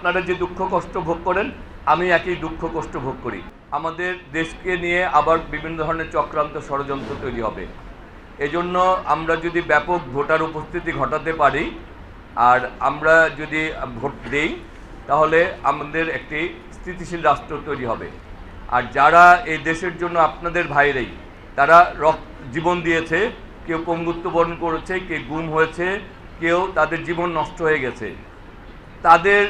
আপনারা যে দুঃখ কষ্ট ভোগ করেন আমি একই দুঃখ কষ্ট ভোগ করি। আমাদের দেশকে নিয়ে আবার বিভিন্ন ধরনের চক্রান্ত ষড়যন্ত্র তৈরি হবে। এজন্য আমরা যদি ব্যাপক ভোটার উপস্থিতি ঘটাতে পারি আর আমরা যদি ভোট দেই তাহলে আমাদের একটি স্থিতিশীল রাষ্ট্র তৈরি হবে। আর যারা এই দেশের জন্য আপনাদের ভাইরাই, তারা জীবন দিয়েছে, কেউ পঙ্গুত্ব বরণ করেছে, কেউ গুম হয়েছে, কেউ তাদের জীবন নষ্ট হয়ে গেছে, তাদের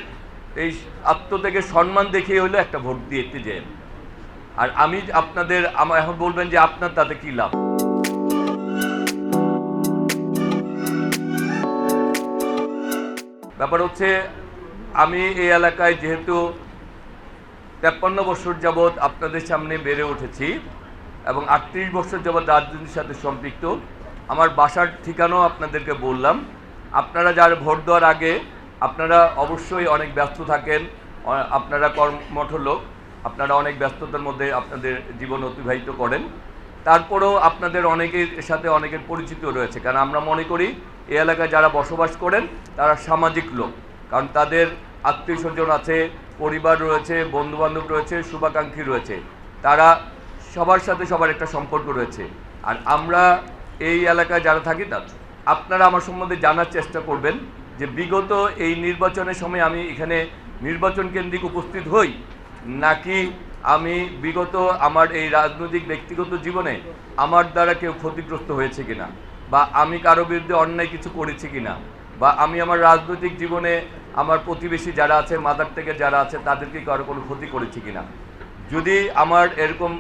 এই আত্মত্যাগের সম্মান দেখিয়ে হলো একটা ভোট দিতে যান। আর আমি আপনাদের এখন বলবেন যে আপনার তাতে কি লাভ। ব্যাপার হচ্ছে আমি এই এলাকায় যেহেতু 53 বছর যাবৎ আপনাদের সামনে বেড়ে উঠেছি এবং 38 বছর যাবৎ রাজনীতির সাথে সম্পৃক্ত, আমার বাসার ঠিকানাও আপনাদেরকে বললাম। আপনারা যারা ভোট দেওয়ার আগে আপনারা অবশ্যই অনেক ব্যস্ত থাকেন, আপনারা কর্মঠ লোক, আপনারা অনেক ব্যস্ততার মধ্যে আপনাদের জীবন অতিবাহিত করেন। তারপরেও আপনাদের অনেকের সাথে অনেকের পরিচিত রয়েছে, কারণ আমরা মনে করি এই এলাকায় যারা বসবাস করেন তারা সামাজিক লোক, কারণ তাদের আত্মীয় স্বজন আছে, পরিবার রয়েছে, বন্ধুবান্ধব রয়েছে, শুভাকাঙ্ক্ষী রয়েছে, তারা সবার সাথে সবার একটা সম্পর্ক রয়েছে। আর আমরা এই এলাকায় যারা থাকি আপনারা আমার সম্বন্ধে জানার চেষ্টা করবেন যে বিগত এই নির্বাচনের সময় আমি এখানে নির্বাচন কেন্দ্রিক উপস্থিত হই নাকি আমি বিগত আমার এই রাজনৈতিক ব্যক্তিগত জীবনে আমার দ্বারা কেউ ক্ষতিগ্রস্ত হয়েছে কিনা, বা আমি কারো বিরুদ্ধে অন্যায় কিছু করেছি কিনা, বা আমি আমার রাজনৈতিক জীবনে আমার প্রতিবেশী যারা আছে, মাদার থেকে যারা আছে, তাদেরকে কারো কোনো ক্ষতি করেছি কিনা। যদি আমার এরকম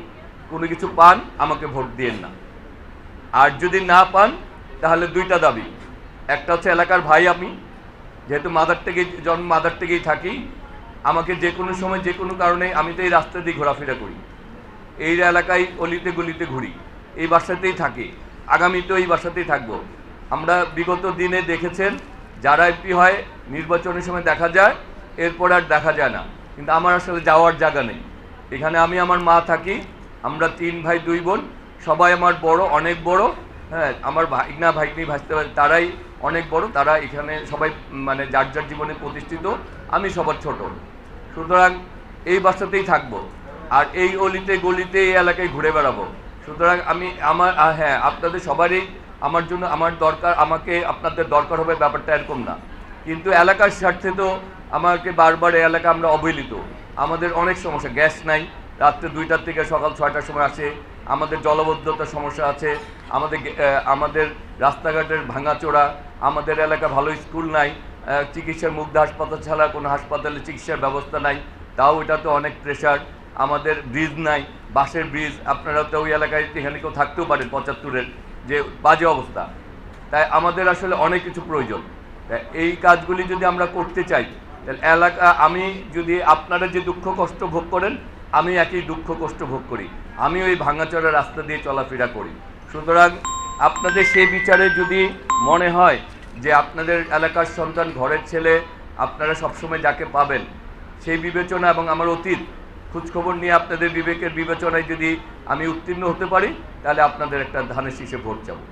কোনো কিছু পান আমাকে ভোট দিয়েন না। আর যদি না পান তাহলে দুইটা দাবি, একটা হচ্ছে এলাকার ভাই, আমি যেহেতু মাদার থেকেই থাকি, আমাকে যে কোনো সময় যে কোনো কারণে, আমি তো এই রাস্তা দিয়ে ঘোরাফেরা করি, এই এলাকায় অলিতে গলিতে ঘুরি, এই বাসাতেই থাকি, আগামীতেও এই বাসাতেই থাকবো। আমরা বিগত দিনে দেখেছেন যারা এমপি হয় নির্বাচনের সময় দেখা যায়, এরপর আর দেখা যায় না। কিন্তু আমার আসলে যাওয়ার জায়গা নেই। এখানে আমি, আমার মা থাকি, আমরা 3 ভাই 2 বোন, সবাই আমার বড়, অনেক বড়। হ্যাঁ, আমার ভাইগনি ভাসতে তারাই অনেক বড়, তারা এখানে সবাই মানে যার যার জীবনে প্রতিষ্ঠিত, আমি সবার ছোট। সুতরাং এই বাসাতেই থাকবো আর এই অলিতে গলিতে এই এলাকায় ঘুরে বেড়াবো। সুতরাং আমি হ্যাঁ, আপনাদের সবারই আমার জন্য আমার দরকার, আমাকে আপনাদের দরকার হবে, ব্যাপারটা এরকম না। কিন্তু এলাকার স্বার্থে তো আমাকে বারবার এই এলাকা আমরা অবহেলিত, আমাদের অনেক সমস্যা, গ্যাস নাই, রাত্রে 2টার থেকে সকাল 6টার সময় আসে, আমাদের জলবদ্ধতার সমস্যা আছে, আমাদের রাস্তাঘাটের ভাঙাচোরা, আমাদের এলাকা ভালো স্কুল নাই, চিকিৎসার মুগ্ধ হাসপাতাল ছাড়া কোনো হাসপাতালে চিকিৎসার ব্যবস্থা নাই, তাও এটাতে অনেক প্রেশার, আমাদের ব্রিজ নাই, বাসের ব্রিজ, আপনারা তো ওই এলাকায় এখানে কেউ থাকতেও পারেন 75-এর, যে বাজে অবস্থা। তাই আমাদের আসলে অনেক কিছু প্রয়োজন। এই কাজগুলি যদি আমরা করতে চাই তাহলে আমি যদি আপনারা যে দুঃখ কষ্ট ভোগ করেন আমি একই দুঃখ কষ্ট ভোগ করি, আমি ওই ভাঙাচোরা রাস্তা দিয়ে চলাফেরা করি। সুতরাং আপনাদের সেই বিচারে যদি মনে হয় যে আপনাদের এলাকার সন্তান, ঘরের ছেলে, আপনারা সবসময় যাকে পাবেন, সেই বিবেচনা এবং আমার অতীত খোঁজখবর নিয়ে আপনাদের বিবেকের বিবেচনায় যদি আমি উত্তীর্ণ হতে পারি তাহলে আপনাদের একটা ধানের শীষে ভোট চাবো,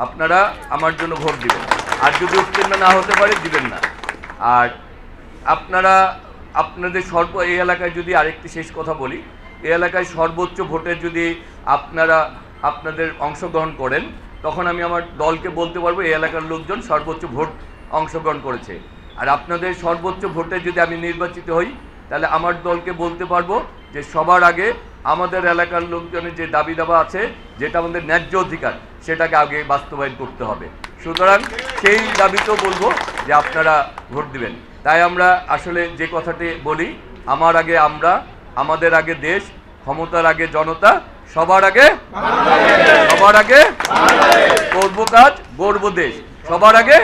আপনারা আমার জন্য ভোট দিবেন। আর যদি উত্তীর্ণ না হতে পারে দিবেন না। আর আপনাদের এই এলাকায় যদি আরেকটি শেষ কথা বলি, এই এলাকায় সর্বোচ্চ ভোটে যদি আপনাদের অংশগ্রহণ করেন তখন আমি আমার দলকে বলতে পারবো এই এলাকার লোকজন সর্বোচ্চ ভোট অংশগ্রহণ করেছে। আর আপনাদের সর্বোচ্চ ভোটে যদি আমি নির্বাচিত হই তাহলে আমার দলকে বলতে পারবো যে সবার আগে আমাদের এলাকার লোকজনের যে দাবি দাবা আছে, যেটা আমাদের ন্যায্য অধিকার, সেটাকে আগে বাস্তবায়ন করতে হবে। সুতরাং সেই দাবিতেও বলবো যে আপনারা ভোট দিবেন। তাই আমরা আসলে যে কথাটি বলি, আমার আগে আমরা, আমাদের আগে দেশ, ক্ষমতার আগে জনতা, সবার আগে করবো কাজ, গড়বো দেশ, সবার আগে।